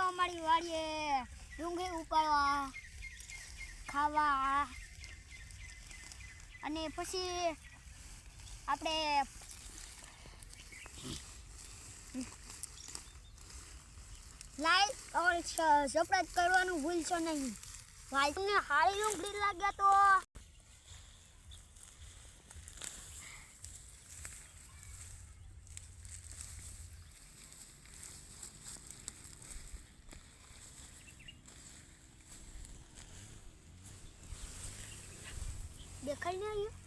અમારી વાડીએ ડુંગળી ઉપાડવા ખાવા અને પછી આપણે લાઈક और સબસ્ક્રાઇબ કરવાનું ભૂલશો નહીં. ભાઈ તમને હારી ડુંગળી લાગ્યા તો દેખાઈ નહીં આવ્યું.